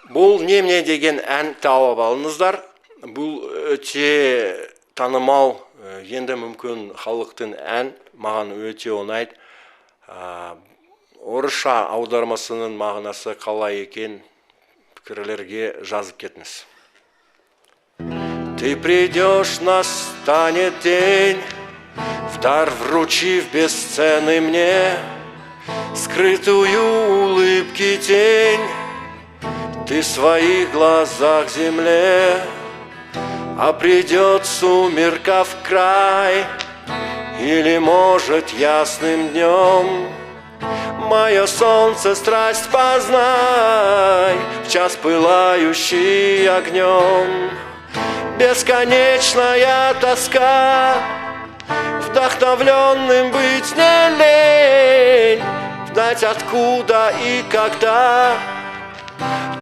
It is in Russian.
Бұл «Немене» деген ән тауып алыңыздар. Бұл өте танымал, енді мүмкін халықтың ән, маған өте ұнайды. Орысша аудармасының мағынасы қалай екен пікірлерге жазып кетіңіз. Ты придешь, настанет день, в дар вручив бесценный мне скрытую улыбки тень. Ты в своих глазах земле, а придет сумерка в край, или, может, ясным днем мое солнце страсть познай, в час пылающий огнем. Бесконечная тоска, вдохновленным быть не лень, знать откуда и когда